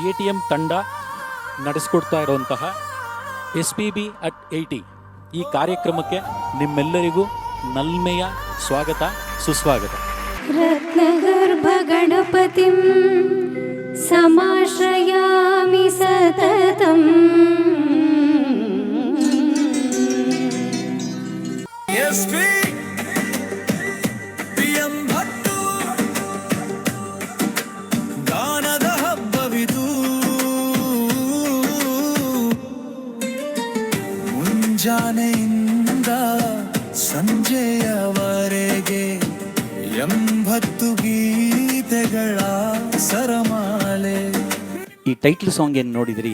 ATM ತಂಡ ನಡೆಸಿಕೊಡ್ತಾ ಇರುವಂತಹ SPB at 80 ಈ ಕಾರ್ಯಕ್ರಮಕ್ಕೆ ನಿಮ್ಮೆಲ್ಲರಿಗೂ ನಲ್ಮೆಯ ಸ್ವಾಗತ ಸುಸ್ವಾಗತ. ರತ್ನಗರ್ಭ ಗಣಪತಿಂ ಸಮಾಶ್ರಯಾಮಿ ಸತತಂ. ಗಾನದ ಹಬ್ಬವಿದು ಮುಂಜಾನೆಯಿಂದ ಸಂಜೆಯವರೆಗೆ 80 ಗೀತೆಗಳ ಸರಮಾಲೆ. ಈ ಟೈಟ್ಲ್ ಸಾಂಗ್ ಏನು ನೋಡಿದ್ರಿ,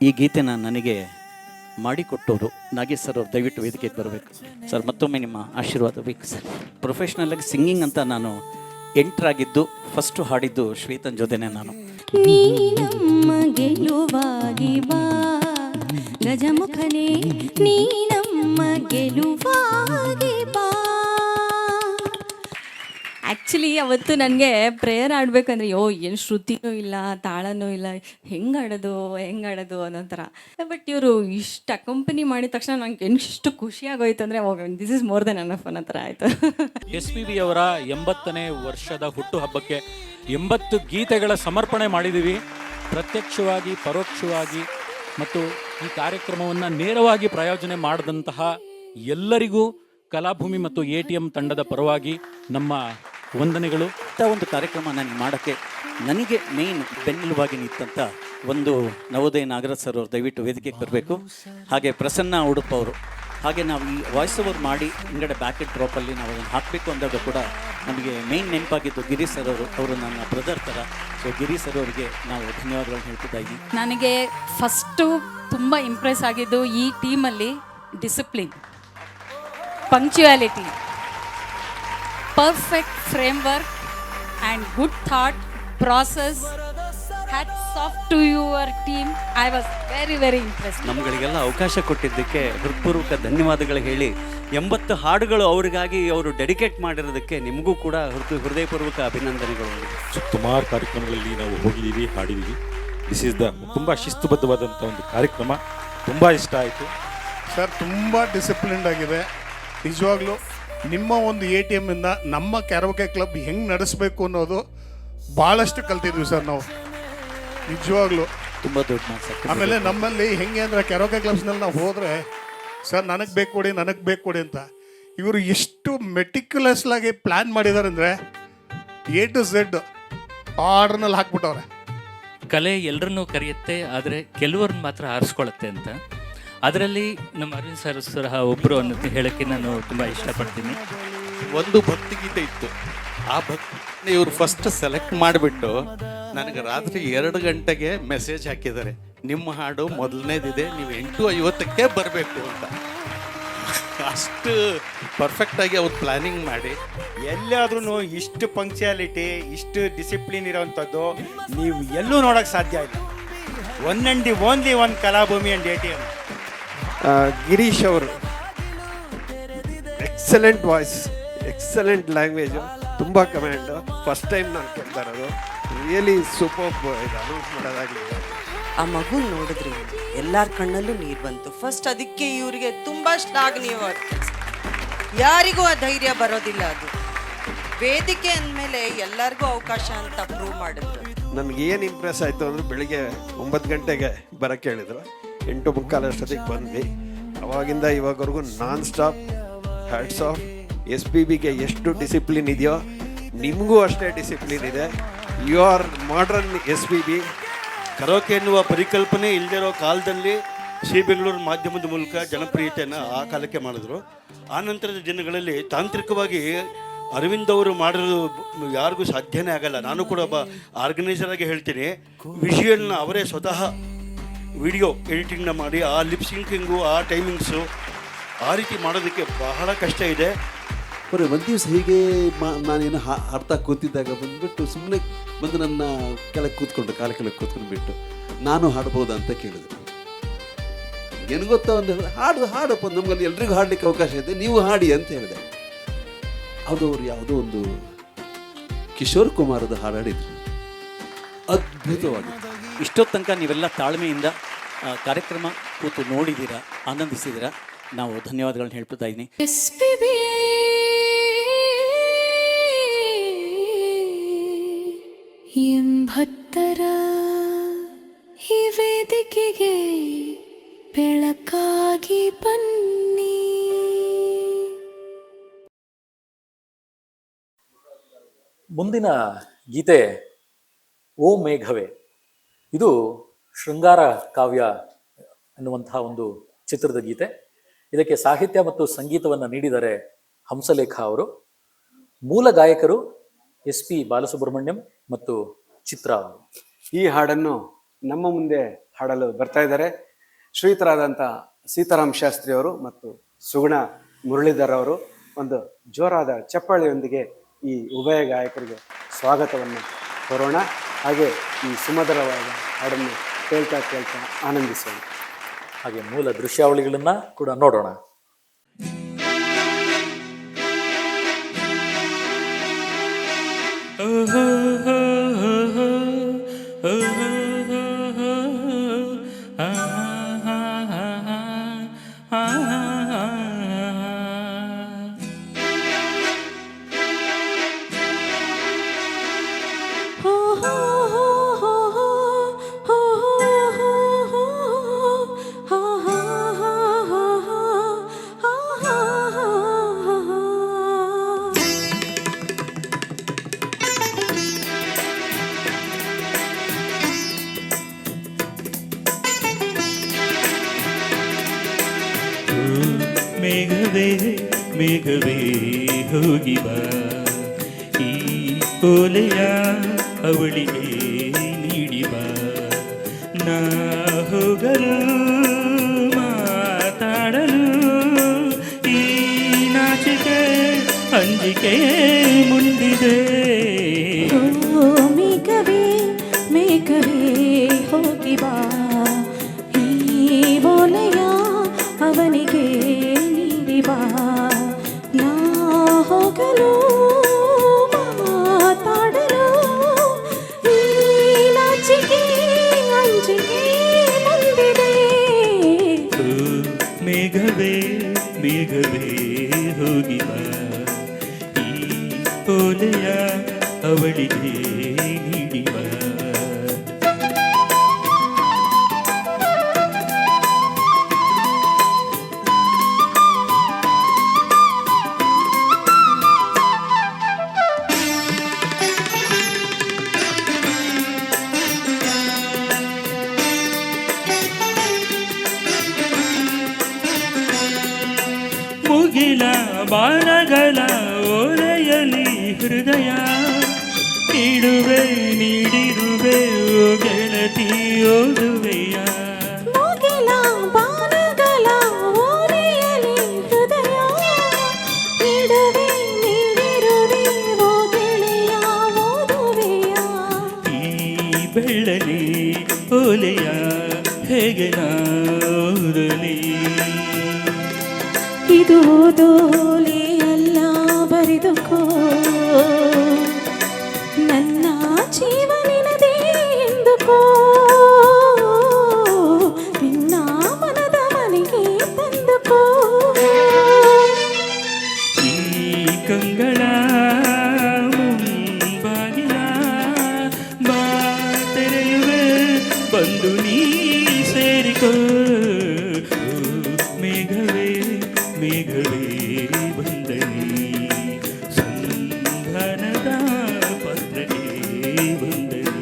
ಈ ಗೀತೆನ ನನಗೆ ಮಾಡಿಕೊಟ್ಟವರು ನಾಗೇಶ್ ಸರ್ ಅವ್ರು. ದಯವಿಟ್ಟು ವೇದಿಕೆಗೆ ಬರಬೇಕು ಸರ್. ಮತ್ತೊಮ್ಮೆ ನಿಮ್ಮ ಆಶೀರ್ವಾದ ಬೇಕು ಸರ್. ಪ್ರೊಫೆಷ್ನಲಾಗಿ ಸಿಂಗಿಂಗ್ ಅಂತ ನಾನು ಎಂಟ್ರಾಗಿದ್ದು, ಫಸ್ಟು ಹಾಡಿದ್ದು ಶ್ವೇತನ್ ಜೊತೆನೆ ನಾನು. ನೀ ನಮ್ಮ ಗೆಲುವಾಗಿ ಬಾ ಗಜಮುಖನೇ, ನೀ ನಮ್ಮ ಗೆಲುವಾಗಿ ಬಾ. ಆ್ಯಕ್ಚುಲಿ ಅವತ್ತು ನನಗೆ ಪ್ರೇಯರ್ ಆಡಬೇಕಂದ್ರೆ ಏನು ಶ್ರುತಿನೂ ಇಲ್ಲ, ತಾಳನೂ ಇಲ್ಲ, ಹೆಂಗೆ ಆಡೋದು ಅನ್ನೋ ಥರ. ಬಟ್ ಇವರು ಇಷ್ಟು ಅಕಂಪನಿ ಮಾಡಿದ ತಕ್ಷಣ ನಂಗೆ ಎಷ್ಟು ಖುಷಿ ಆಗೋಯ್ತು ಅಂದರೆ, this is more than enough ಅನ್ನೋ ಥರ ಆಯಿತು. SPB ಅವರ 80ನೇ ವರ್ಷದ ಹುಟ್ಟುಹಬ್ಬಕ್ಕೆ 80 ಗೀತೆಗಳ ಸಮರ್ಪಣೆ ಮಾಡಿದ್ದೀವಿ. ಪ್ರತ್ಯಕ್ಷವಾಗಿ, ಪರೋಕ್ಷವಾಗಿ ಮತ್ತು ಈ ಕಾರ್ಯಕ್ರಮವನ್ನು ನೇರವಾಗಿ ಪ್ರಾಯೋಜನೆ ಮಾಡಿದಂತಹ ಎಲ್ಲರಿಗೂ ಕಲಾಭೂಮಿ ಮತ್ತು ATM ತಂಡದ ಪರವಾಗಿ ನಮ್ಮ ವಂದನೆಗಳು. ಇಂಥ ಒಂದು ಕಾರ್ಯಕ್ರಮ ನನಗೆ ಮಾಡೋಕ್ಕೆ ನನಗೆ ಮೇಯ್ನ್ ಬೆನ್ನೆಲುಬಾಗಿ ನಿಂತಂಥ ಒಂದು ನವೋದಯ ನಾಗರಾಜ್ ಸರ್ ಅವರು ದಯವಿಟ್ಟು ವೇದಿಕೆಗೆ ಬರಬೇಕು. ಹಾಗೆ ಪ್ರಸನ್ನ ಉಡುಪ ಅವರು. ಹಾಗೆ ನಾವು ಈ ವಾಯ್ಸ್ ಓವರ್ ಮಾಡಿ ಹಿಂಗಡೆ ಬ್ಯಾಕೆಟ್ ಡ್ರಾಪಲ್ಲಿ ನಾವು ಅದನ್ನು ಹಾಕಬೇಕು ಅಂದಾಗ ಕೂಡ ನಮಗೆ ಮೇಯ್ನ್ ನೆನಪಾಗಿದ್ದು ಗಿರೀಶ್ ಸರ್ ಅವರು ನನ್ನ ಬ್ರದರ್ ಥರ. ಸೊ ಗಿರೀಶ್ ಸರ್ ಅವರಿಗೆ ನಾವು ಧನ್ಯವಾದಗಳನ್ನು ಹೇಳ್ತಿದ್ದ ಇದ್ದೀವಿ. ನನಗೆ ಫಸ್ಟು ತುಂಬ ಇಂಪ್ರೆಸ್ ಆಗಿದ್ದು ಈ ಟೀಮಲ್ಲಿ discipline, punctuality, perfect framework and good thought process. Hats off to your team. I was very impressed. ನಮ್ಗಳಿಗೆಲ್ಲ ಅವಕಾಶ ಕೊಟ್ಟಿದ್ದಕ್ಕೆ ಹೃತ್ಪೂರ್ವಕ ಧನ್ಯವಾದಗಳು ಹೇಳಿ, 80 ಹಾಡುಗಳು ಅವರಿಗಾಗಿ ಅವರು ಡೆಡಿಕೇಟ್ ಮಾಡಿರೋದಕ್ಕೆ ನಿಮಗೂ ಕೂಡ ಹೃದಯಪೂರ್ವಕ ಅಭಿನಂದನೆಗಳು. ಸುಮಾರು ಕಾರ್ಯಕ್ರಮಗಳಲ್ಲಿ ನಾವು ಹೋಗಿದ್ದೀವಿ, ಹಾಡಿದ್ದೀವಿ. ದಿಸ್ ಈಸ್ ದ ತುಂಬ ಶಿಸ್ತುಬದ್ಧವಾದಂಥ ಒಂದು ಕಾರ್ಯಕ್ರಮ. ತುಂಬ ಇಷ್ಟ ಆಯಿತು ಸರ್. ತುಂಬ ಡಿಸಿಪ್ಲಿನ್ಡ್ ಆಗಿದೆ ನಿಜವಾಗ್ಲೂ. ನಿಮ್ಮ ಒಂದು ATM ಇಂದ ನಮ್ಮ ಕ್ಯಾರೋಕೆ ಕ್ಲಬ್ ಹೆಂಗೆ ನಡೆಸಬೇಕು ಅನ್ನೋದು ಭಾಳಷ್ಟು ಕಲ್ತಿದ್ವಿ ಸರ್ ನಾವು ನಿಜವಾಗ್ಲೂ. ತುಂಬ ದೊಡ್ಡ ಮಾತು. ಆಮೇಲೆ ನಮ್ಮಲ್ಲಿ ಹೆಂಗೆ ಅಂದರೆ ಕ್ಯಾರೋಕೆ ಕ್ಲಬ್ಸ್ನಲ್ಲಿ ನಾವು ಹೋದರೆ ಸರ್ ನನಗೆ ಬೇಕು ಕೊಡಿ ಅಂತ ಇವರು ಎಷ್ಟು ಮೆಟಿಕ್ಯುಲಸ್ಲಾಗಿ ಪ್ಲ್ಯಾನ್ ಮಾಡಿದ್ದಾರೆ ಅಂದರೆ A to Z ಆರ್ಡ್ರ್ನಲ್ಲಿ ಹಾಕ್ಬಿಟ್ಟವ್ರೆ. ಕಲೆ ಎಲ್ಲರನ್ನೂ ಕರೆಯುತ್ತೆ, ಆದರೆ ಕೆಲವ್ರನ್ನ ಮಾತ್ರ ಆರಿಸ್ಕೊಳ್ಳುತ್ತೆ ಅಂತ. ಅದರಲ್ಲಿ ನಮ್ಮ ಅರವಿಂದ್ ಸರ್ ಸಹ ಒಬ್ಬರು ಅನ್ನೋದು ಹೇಳೋಕ್ಕೆ ನಾನು ತುಂಬ ಇಷ್ಟಪಡ್ತೀನಿ. ಒಂದು ಭಕ್ತಿಗೀತೆ ಇತ್ತು, ಆ ಭಕ್ತಿ ಇವರು ಫಸ್ಟ್ ಸೆಲೆಕ್ಟ್ ಮಾಡಿಬಿಟ್ಟು ನನಗೆ ರಾತ್ರಿ 2 ಗಂಟೆಗೆ ಮೆಸೇಜ್ ಹಾಕಿದ್ದಾರೆ, ನಿಮ್ಮ ಹಾಡು ಮೊದಲನೇದಿದೆ, ನೀವು 8:50ಕ್ಕೆ ಬರಬೇಕು ಅಂತ. ಅಷ್ಟು ಪರ್ಫೆಕ್ಟಾಗಿ ಅವ್ರು ಪ್ಲ್ಯಾನಿಂಗ್ ಮಾಡಿ ಎಲ್ಲಾದ್ರೂ ಇಷ್ಟು ಪಂಕ್ಚುಯಾಲಿಟಿ, ಇಷ್ಟು ಡಿಸಿಪ್ಲಿನ್ ಇರೋವಂಥದ್ದು ನೀವು ಎಲ್ಲೂ ನೋಡೋಕ್ಕೆ ಸಾಧ್ಯ ಇಲ್ಲ. One and the only one Kalabhoomi and ATM. Girish ಅವರು ಎಕ್ಸಲೆಂಟ್ ವಾಯ್ಸ್, ಎಕ್ಸಲೆಂಟ್ ಲ್ಯಾಂಗ್ವೇಜು, ತುಂಬ ಕಮೆಂಡು. ಫಸ್ಟ್ ಟೈಮ್ ನಾನು ಕೇಳ್ತಾ ಇರೋದು. Really super. ಇದು ಅನೌನ್ಸ್ ಮಾಡೋದಾಗಲಿ, ಆ ಮಗು ನೋಡಿದ್ರಿ ಎಲ್ಲರ ಕಣ್ಣಲ್ಲೂ ನೀರು ಬಂತು. ಫಸ್ಟ್ ಅದಕ್ಕೆ ಇವರಿಗೆ ತುಂಬ ಶ್ಲಾಘನೀಯವಾದ ಕೆಲಸ. ಯಾರಿಗೂ ಆ ಧೈರ್ಯ ಬರೋದಿಲ್ಲ. ಅದು ವೇದಿಕೆ ಅಂದಮೇಲೆ ಎಲ್ಲರಿಗೂ ಅವಕಾಶ ಅಂತ ಪ್ರೂವ್ ಮಾಡಿದ್ರು. ನನಗೇನು ಇಂಪ್ರೆಸ್ ಆಯಿತು ಅಂದರೆ, ಬೆಳಿಗ್ಗೆ 9 ಗಂಟೆಗೆ ಬರೋಕ್ಕೆ ಹೇಳಿದ್ರು, 8:45 ಅಷ್ಟೊತ್ತಿಗೆ ಬಂದ್ವಿ. ಅವಾಗಿಂದ ಇವಾಗವರೆಗೂ ನಾನ್ ಸ್ಟಾಪ್ ಹ್ಯಾಟ್ಸ್ ಆಫ್. SPBಗೆ ಎಷ್ಟು ಡಿಸಿಪ್ಲಿನ್ ಇದೆಯೋ ನಿಮಗೂ ಅಷ್ಟೇ ಡಿಸಿಪ್ಲಿನ್ ಇದೆ. You are modern SPB. Karaoke ಎನ್ನುವ ಪರಿಕಲ್ಪನೆ ಇಲ್ಲದಿರೋ ಕಾಲದಲ್ಲಿ ಸಿ ಬೆಂಗಳೂರು ಮಾಧ್ಯಮದ ಮೂಲಕ ಜನಪ್ರಿಯತೆಯನ್ನು ಆ ಕಾಲಕ್ಕೆ ಮಾಡಿದ್ರು. ಆ ನಂತರದ ದಿನಗಳಲ್ಲಿ ತಾಂತ್ರಿಕವಾಗಿ ಅರವಿಂದ್ ಅವರು ಮಾಡಿರೋದು ಯಾರಿಗೂ ಸಾಧ್ಯನೇ ಆಗಲ್ಲ. ನಾನು ಕೂಡ ಒಬ್ಬ ಆರ್ಗನೈಸರ್ ಆಗಿ ಹೇಳ್ತೀನಿ, ವಿಷುವಲ್ನ ಅವರೇ ಸ್ವತಃ ವಿಡಿಯೋ ಎಡಿಟಿಂಗ್ನ ಮಾಡಿ ಆ ಲಿಪ್ಸಿಂಕಿಂಗು, ಆ ಟೈಮಿಂಗ್ಸು, ಆ ರೀತಿ ಮಾಡೋದಕ್ಕೆ ಬಹಳ ಕಷ್ಟ ಇದೆ. ಬರೀ ಒಂದು ದಿವಸ ಹೀಗೆ ನಾನೇನು ಅರ್ಥ ಕೂತಿದ್ದಾಗ ಬಂದುಬಿಟ್ಟು ಸುಮ್ಮನೆ ಬಂದು ನನ್ನ ಕೆಳಗೆ ಕೂತ್ಕೊಂಡು ಕಾಲ ಕೆಳಗೆ ಕೂತ್ಕೊಂಡ್ಬಿಟ್ಟು ನಾನು ಹಾಡ್ಬೋದಾ ಅಂತ ಕೇಳಿದೆ. ಏನು ಗೊತ್ತಾ, ಒಂದು ಹಾಡಪ್ಪ, ನಮಗಲ್ಲಿ ಎಲ್ರಿಗೂ ಹಾಡಲಿಕ್ಕೆ ಅವಕಾಶ ಇದೆ, ನೀವು ಹಾಡಿ ಅಂತ ಹೇಳಿದೆ. ಅದು ಅವ್ರು ಯಾವುದೋ ಒಂದು ಕಿಶೋರ್ ಕುಮಾರದ ಹಾಡಾಡಿದ್ರು, ಅದ್ಭುತವಾಗಿತ್ತು. ಇಷ್ಟೊತ್ತು ತನಕ ನೀವೆಲ್ಲ ತಾಳ್ಮೆಯಿಂದ ಕಾರ್ಯಕ್ರಮ ಕೂತು ನೋಡಿದ್ದೀರಾ, ಆನಂದಿಸಿದ್ದೀರಾ. ನಾವು ಧನ್ಯವಾದಗಳನ್ನ ಹೇಳ್ತಾ ಇದ್ದೀನಿ. ಎಂಬತ್ತರ ಈ ವೇದಿಕೆಗೆ ಬೆಳಕಾಗಿ ಬನ್ನಿ. ಮುಂದಿನ ಗೀತೆ ಓ ಮೇಘವೇ. ಇದು ಶೃಂಗಾರ ಕಾವ್ಯ ಎನ್ನುವಂತಹ ಒಂದು ಚಿತ್ರದ ಗೀತೆ. ಇದಕ್ಕೆ ಸಾಹಿತ್ಯ ಮತ್ತು ಸಂಗೀತವನ್ನು ನೀಡಿದರೆ ಹಂಸಲೇಖ ಅವರು. ಮೂಲ ಗಾಯಕರು SP ಬಾಲಸುಬ್ರಹ್ಮಣ್ಯಂ ಮತ್ತು ಚಿತ್ರ ಅವರು. ಈ ಹಾಡನ್ನು ನಮ್ಮ ಮುಂದೆ ಹಾಡಲು ಬರ್ತಾ ಇದ್ದಾರೆ ಶ್ರೀಯುತರಾದಂಥ ಸೀತಾರಾಮ್ ಶಾಸ್ತ್ರಿ ಅವರು ಮತ್ತು ಸುಗುಣ ಮುರಳೀಧರ್ ಅವರು. ಒಂದು ಜೋರಾದ ಚಪ್ಪಾಳೆಯೊಂದಿಗೆ ಈ ಉಭಯ ಗಾಯಕರಿಗೆ ಸ್ವಾಗತವನ್ನು ಕೋರೋಣ. ಹಾಗೆ ಈ ಸುಮಧುರವಾದ ಹಾಡನ್ನು ಕೇಳ್ತಾ ಆನಂದಿಸೋಣ. ಹಾಗೆ ಮೂಲ ದೃಶ್ಯಾವಳಿಗಳನ್ನು ಕೂಡ ನೋಡೋಣ. ಮೇಘವೇ ಮೇಘವೇ ಹೋಗಿ ಬಾ, ಈ ಓಲೆಯ ಅವಳಿಗೆ ನೀಡಿ ಬಾ. ನಾ ಹೋಗಲು ಮಾತಾಡಲು ಈ ನಾಚಿಕೆ ಅಂಜಿಕೆ ಮುಂದಿದೆ. ಮೇಘವೇ ಮೇಘವೇ ಹೋಗಿ ಬಾ, ಈ ಓಲೆಯ ಅವನಿಗೆ ನೀಡಿ ಬಾ. ನಾ ಹೋಗಲು ಮಾತಾಡಲು ಈ ನಾಚಿಕೆ ಅಂಜಿಕೆ ಬಂದಿದೆ. ಮೇಘವೇ ಮೇಘವೇ ಹೋಗಿ ಬಾ, ಈ ಓಲೆಯ ಅವಳಿಗೆ ನೀಡಿ ಬಾ. ಮುಗಿಲ ಬಾಣಗಳ ಓಲೆಯಲಿ ಹೃದಯ ಇಡುವೆ ನೀಡಿರುವೆ ಓ ಗೆಳತಿ ಓದುವೆಯ. ಮುಗಿಲ ಬಾಣಗಳ ಓಲೆಯಲಿ ಹೃದಯ ಇಡುವೆ ನೀಡಿರುವೆ ಓ ಗೆಳೆಯ ಓದುವೆಯ. ಈ ಬೆಳ್ಳಲಿ ಓಲೆಯ ಹೇಗೆ ನಾ ಓದಲಿ. ಇದು ಓದೋಲೆಯಲ್ಲ ಬರೆದುಕೋ, ನನ್ನ ಜೀವನಿನದೇ ಎಂದುಕೋ. ನಿನ್ನ ಮನದ ಮನೆಗೆ ತಂದುಕೋ. ಈ ಕಂಗಳ ಮುಂಬಾಗಿಲ ಬಾ ತೆರೆಯುವೆ, ಬಂದು ನೀ ಸೇರಿಕೋ. ಮೇಘವೇ ಮೇಘವೇ ಬಂದನಿ, ಸಂಧಾನದ ಪತ್ರವೇ ಬಂದನಿ.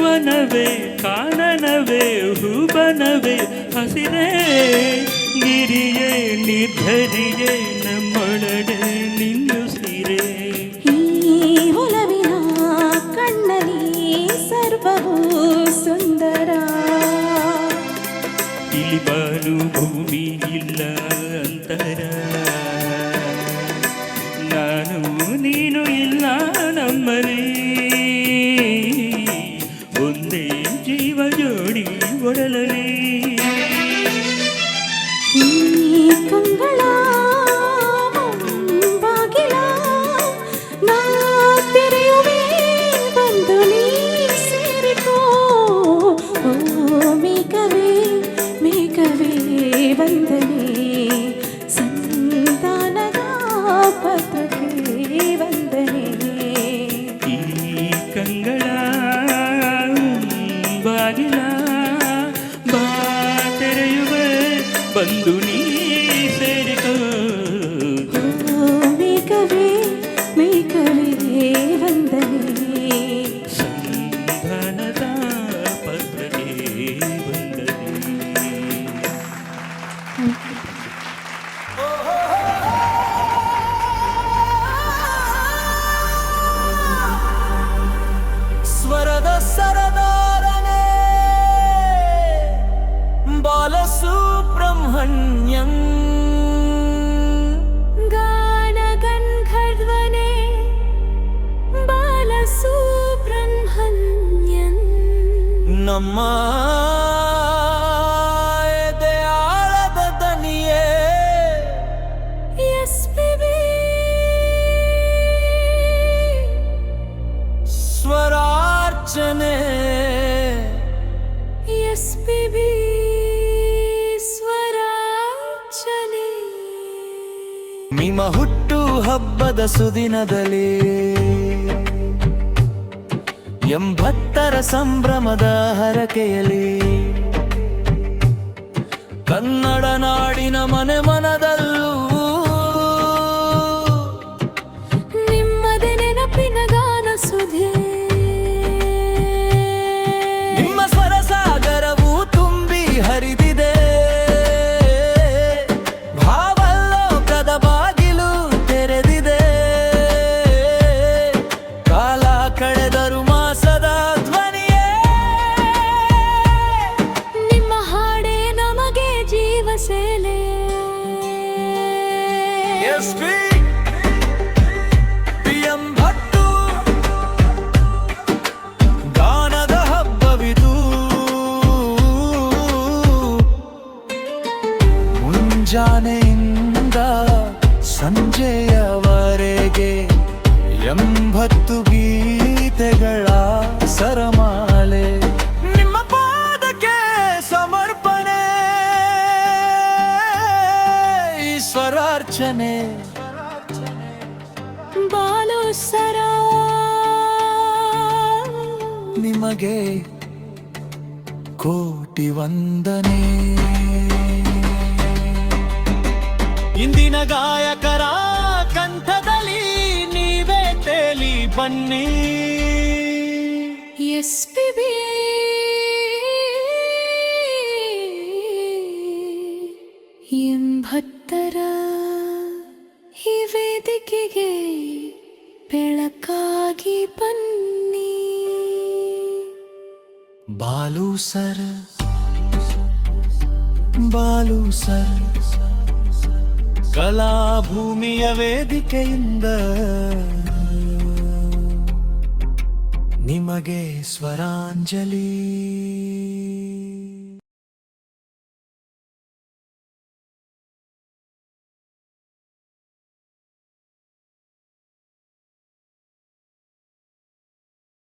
ವನವೇ ಕಾನನವೇ ಹೂಬನವೇ ಹಸಿರೇ ಗಿರಿಯೇ ನಿರ್ಧರಿಯೇ ನಮ್ಮೊಳಗೆ ನಿನ್ನುಸಿರೇ. ಈ ಒಲವಿನ ಬಾನು ಭೂಮಿ ಇಲ್ಲ ಅಂತರ, ನಾನು ನೀನು ಇಲ್ಲ ನಮ್ಮಲ್ಲಿ, ಒಂದೇ ಜೀವ ಜೋಡಿ ಒಡಲಲ್ಲಿ. ಈ ಕಂಗಳ ಬಾಗಿಲ ನಾ ತೆರೆಯುವೆ, ಬಂದು ನೀ ಸೇರಿಕೋ. ಓ ಮೇಘವೇ ಮೇಘವೇ ವಂದನೆ, ಸಂತಾನದ ಪತ್ರಕ್ಕೆ ವಂದನೆ. ಈ ಕಂಗಳ ಬಾಗಿಲ ಬಾ ತೆರೆಯುವೆ, ಬಂದು ನೀ ಸೇರಿಕೋ. ಮೇಘವೇ ಮೇಘವೇ ವಂದನೆ, ಸಂಧಾನದ ಪತ್ರಕ್ಕೆ ವಂದನೆ. ಸ್ವರದ ಸರದಾರನೇ ಬಾಲಸುಬ್ರಹ್ಮಣ್ಯಂ, ಗಾನ ಗಂಧರ್ವನೇ ಬಾಲಸುಬ್ರಹ್ಮಣ್ಯನ್. ನಮ್ಮ ಎದೆಯಾಳದ ದನಿಯೇ ಎಸ್ಪಿಬಿ ಸ್ವರಾರ್ಚನೆ, ಎಸ್ಪಿಬಿ ಸ್ವರಾರ್ಚನೆ. ನಿಮ್ಮ ಹುಟ್ಟು ಹಬ್ಬದ ಸುದಿನದಲ್ಲಿ 80ರ ಸಂಭ್ರಮದ ಹರಕೆಯಲ್ಲಿ, ಕನ್ನಡ ನಾಡಿನ ಮನೆ ಮನದಲ್ಲೂ ನಿಮ್ಮದೇ ನೆನಪಿನ ಗಾನ ಸುಧೆ, ನಿಮ್ಮ ಸ್ವರ ಸಾಗರವು ತುಂಬಿ ಹರಿದಿದೆ. ಭಾವಲೋಕದ ಬಾಗಿಲು ತೆರೆದಿದೆ, ಕಾಲ ಕಳೆದರು ಮಾಸದ ಧ್ವನಿಯೇ. ನಿಮ್ಮ ಹಾಡೇ ನಮಗೆ ಜೀವ ಸೇಲೆ. PM ಭಟ್ಟು ಗಾನದ ಹಬ್ಬವಿದು, ಮುಂಜಾನೆಯಿಂದ ಸಂಜೆಯವರೆಗೆ 80 ಗೀತೆಗಳ ಸರಮಾಲೆ. ನಿಮ್ಮ ಪಾದಕ್ಕೆ ಸಮರ್ಪಣೆ, ಈಶ್ವರಾರ್ಚನೆ. ಬಾಲು ಸರ ನಿಮಗೆ ಕೋಟಿ ವಂದನೆ. ಇಂದಿನ ಗಾಯಕರ ಕಂಠದಲ್ಲಿ ನೀವೇ ತೇಲಿ ಬನ್ನಿ. ಎಸ್ಪಿಬಿ ಎಂಬತ್ತರ ಈ ವೇದಿಕೆಗೆ ಬೆಳಕಾಗಿ ಬನ್ನಿ. ಬಾಲು ಸರ್ ಬಾಲು ಸರ್, ಕಲಾಭೂಮಿಯ ವೇದಿಕೆಯಿಂದ ನಿಮಗೆ ಸ್ವರಾಂಜಲಿ.